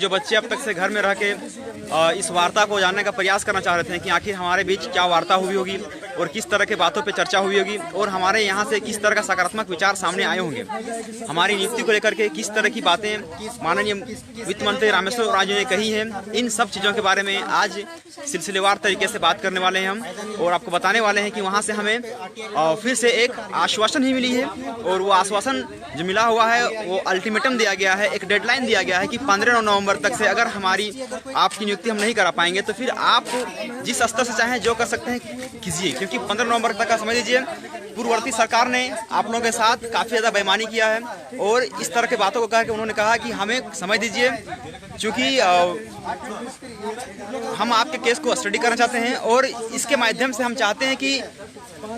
जो बच्चे अब तक से घर में रह के इस वार्ता को जानने का प्रयास करना चाह रहे थे कि आखिर हमारे बीच क्या वार्ता हुई होगी और किस तरह के बातों पे चर्चा हुई होगी और हमारे यहाँ से किस तरह का सकारात्मक विचार सामने आए होंगे, हमारी नियुक्ति को लेकर के किस तरह की बातें माननीय वित्त मंत्री रामेश्वर उरांव ने कही हैं, इन सब चीज़ों के बारे में आज सिलसिलेवार तरीके से बात करने वाले हैं हम और आपको बताने वाले हैं कि वहाँ से हमें फिर से एक आश्वासन ही मिली है और वो आश्वासन जो मिला हुआ है वो अल्टीमेटम दिया गया है, एक डेडलाइन दिया गया है कि 15 नवंबर तक से अगर हमारी आपकी नियुक्ति हम नहीं करा पाएंगे तो फिर आप जिस स्तर से चाहें जो कर सकते हैं कीजिए, क्योंकि 15 नवंबर तक का समझ लीजिए पूर्ववर्ती सरकार ने आप लोगों के साथ काफ़ी ज़्यादा बेईमानी किया है और इस तरह के बातों को कह के उन्होंने कहा कि हमें समझ दीजिए, क्योंकि हम आपके केस को स्टडी करना चाहते हैं और इसके माध्यम से हम चाहते हैं कि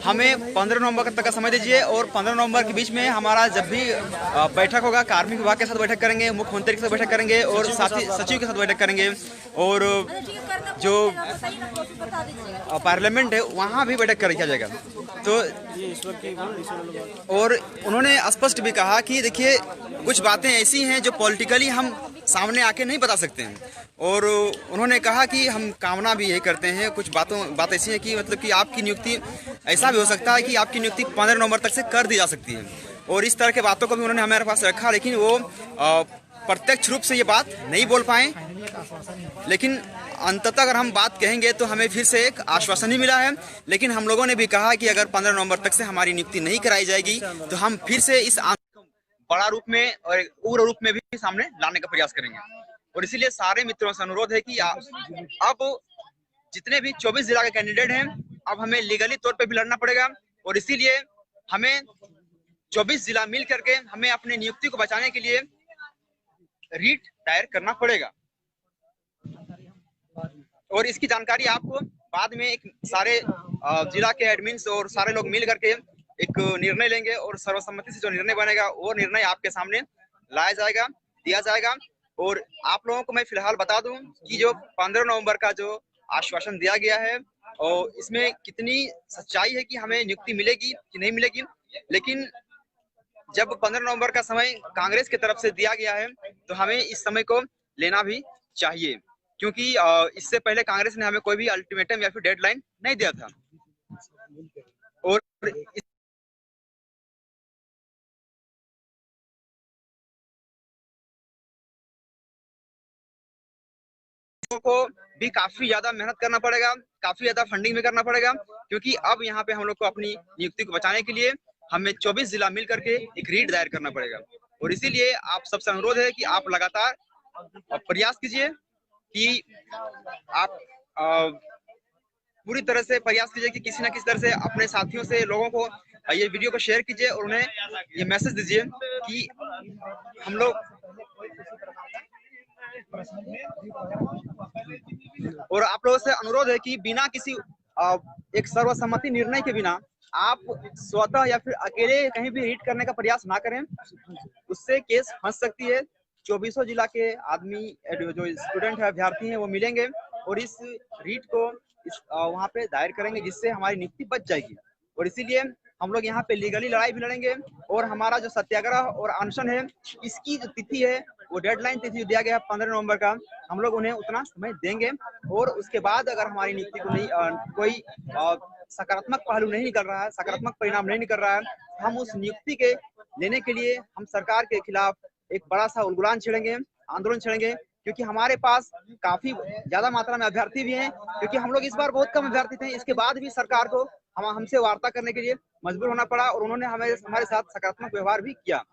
हमें 15 नवंबर तक का समय दीजिए और 15 नवंबर के बीच में हमारा जब भी बैठक होगा कार्मिक विभाग के साथ बैठक करेंगे, मुख्यमंत्री के साथ बैठक करेंगे और साथ ही सचिव के साथ बैठक करेंगे और जो पार्लियामेंट है वहाँ भी बैठक किया जाएगा। तो और उन्होंने स्पष्ट भी कहा कि देखिए कुछ बातें ऐसी हैं जो पॉलिटिकली हम सामने आके नहीं बता सकते हैं और उन्होंने कहा कि हम कामना भी यही करते हैं, कुछ बात ऐसी है कि मतलब कि आपकी नियुक्ति ऐसा भी हो सकता है कि आपकी नियुक्ति 15 नवंबर तक से कर दी जा सकती है और इस तरह के बातों को भी उन्होंने हमारे पास रखा, लेकिन वो प्रत्यक्ष रूप से ये बात नहीं बोल पाए, लेकिन अंततः अगर हम बात कहेंगे तो हमें फिर से एक आश्वासन ही मिला है। लेकिन हम लोगों ने भी कहा कि अगर 15 नवंबर तक से हमारी नियुक्ति नहीं कराई जाएगी तो हम फिर से इस बड़ा रूप में और उग्र रूप में भी सामने लाने का प्रयास करेंगे और इसीलिए सारे मित्रों से अनुरोध है कि अब जितने भी 24 जिला के कैंडिडेट हैं अब हमें लीगली तौर पे भी लड़ना पड़ेगा और इसीलिए हमें 24 जिला मिल करके हमें अपनी नियुक्ति को बचाने के लिए रीट दायर करना पड़ेगा और इसकी जानकारी आपको बाद में एक सारे जिला के एडमिन्स और सारे लोग मिल करके एक निर्णय लेंगे और सर्वसम्मति से जो निर्णय बनेगा वो निर्णय आपके सामने लाया जाएगा, दिया जाएगा। और आप लोगों को मैं फिलहाल बता दूं कि जो 15 नवंबर का जो आश्वासन दिया गया है और इसमें कितनी सच्चाई है कि हमें नियुक्ति मिलेगी कि नहीं मिलेगी, लेकिन जब 15 नवंबर का समय कांग्रेस की तरफ से दिया गया है तो हमें इस समय को लेना भी चाहिए, क्योंकि इससे पहले कांग्रेस ने हमें कोई भी अल्टीमेटम या फिर डेडलाइन नहीं दिया था और को भी काफी ज्यादा मेहनत करना पड़ेगा, काफी ज्यादा फंडिंग भी करना पड़ेगा, क्योंकि अब यहाँ पे हम लोग को अपनी नियुक्ति को बचाने के लिए हमें 24 जिला मिल करके एक रीट दायर करना पड़ेगा और इसीलिए आप सबसे अनुरोध है कि आप लगातार प्रयास कीजिए कि आप पूरी तरह से प्रयास कीजिए कि किसी न किसी तरह से अपने साथियों से लोगों को ये वीडियो को शेयर कीजिए और उन्हें ये मैसेज दीजिए कि हम लोग और आप लोगों से अनुरोध है कि बिना किसी एक सर्वसम्मति निर्णय के बिना आप स्वतः या फिर अकेले कहीं भी रीट करने का प्रयास ना करें, उससे केस फंस सकती है। 24 जिला के आदमी जो स्टूडेंट है, अभ्यर्थी हैं, वो मिलेंगे और इस रीट को वहाँ पे दायर करेंगे जिससे हमारी नियुक्ति बच जाएगी और इसीलिए हम लोग यहाँ पे लीगली लड़ाई भी लड़ेंगे और हमारा जो सत्याग्रह और अनशन है इसकी जो तिथि है वो डेडलाइन तिथि दिया गया है 15 नवंबर का, हम लोग उन्हें उतना समय देंगे और उसके बाद अगर हमारी नियुक्ति को नहीं कोई सकारात्मक पहलू नहीं निकल रहा है, सकारात्मक परिणाम नहीं निकल रहा है, हम उस नियुक्ति के लेने के लिए हम सरकार के खिलाफ एक बड़ा सा उलगुलान छेड़ेंगे, आंदोलन छेड़ेंगे, क्योंकि हमारे पास काफी ज्यादा मात्रा में अभ्यर्थी भी हैं, क्योंकि हम लोग इस बार बहुत कम अभ्यर्थी थे, इसके बाद भी सरकार को हमसे वार्ता करने के लिए मजबूर होना पड़ा और उन्होंने हमारे साथ सकारात्मक व्यवहार भी किया।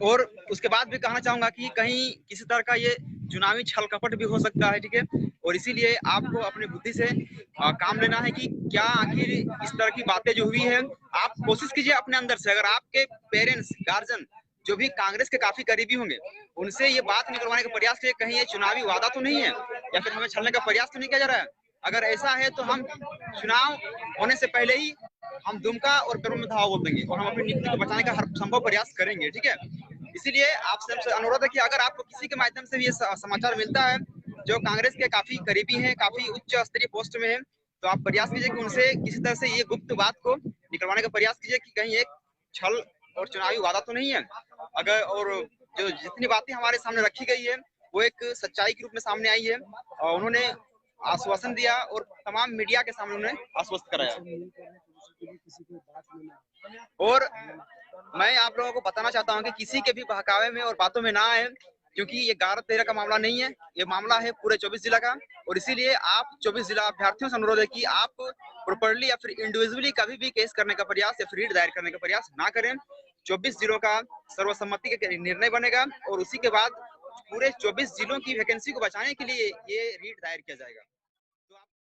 और उसके बाद भी कहना चाहूंगा कि कहीं किसी तरह का ये चुनावी छल कपट भी हो सकता है, ठीक है, और इसीलिए आपको अपनी बुद्धि से काम लेना है कि क्या आखिर इस तरह की बातें जो हुई है, आप कोशिश कीजिए अपने अंदर से, अगर आपके पेरेंट्स गार्जियन जो भी कांग्रेस के काफी करीबी होंगे उनसे ये बात निकलवाने का प्रयास कीजिए, कहीं ये चुनावी वादा तो नहीं है या फिर हमें छलने का प्रयास तो नहीं किया जा रहा है। अगर ऐसा है तो हम चुनाव होने से पहले ही हम दुमका और पैरों में धावा बोल देंगे और हम अपनी नियुक्ति को बचाने का हर संभव प्रयास करेंगे, ठीक है। इसीलिए आप सबसे अनुरोध है कि अगर आपको किसी के माध्यम से भी ये समाचार मिलता है जो कांग्रेस के काफी करीबी हैं, काफी उच्च स्तरीय पोस्ट में है, तो आप प्रयास कीजिए कि उनसे किसी तरह से ये गुप्त बात को निकलवाने का प्रयास कीजिए कि कहीं एक छल और चुनावी वादा तो नहीं है। अगर और जो जितनी बातें हमारे सामने रखी गई है वो एक सच्चाई के रूप में सामने आई है और उन्होंने आश्वासन दिया और तमाम मीडिया के सामने उन्होंने आश्वस्त कराया। और मैं आप लोगों को बताना चाहता हूं कि किसी के भी बहकावे में और बातों में ना आए, क्योंकि ये 11-13 का मामला नहीं है, ये मामला है पूरे 24 जिला का। और इसीलिए आप 24 जिला अभ्यर्थियों से अनुरोध है कि आप प्रॉपर्ली या फिर इंडिविजुअली कभी भी केस करने का प्रयास या फिर रीट दायर करने का प्रयास ना करें। 24 जिलों का सर्वसम्मति का निर्णय बनेगा और उसी के बाद पूरे 24 जिलों की वैकेंसी को बचाने के लिए ये रीट दायर किया जाएगा।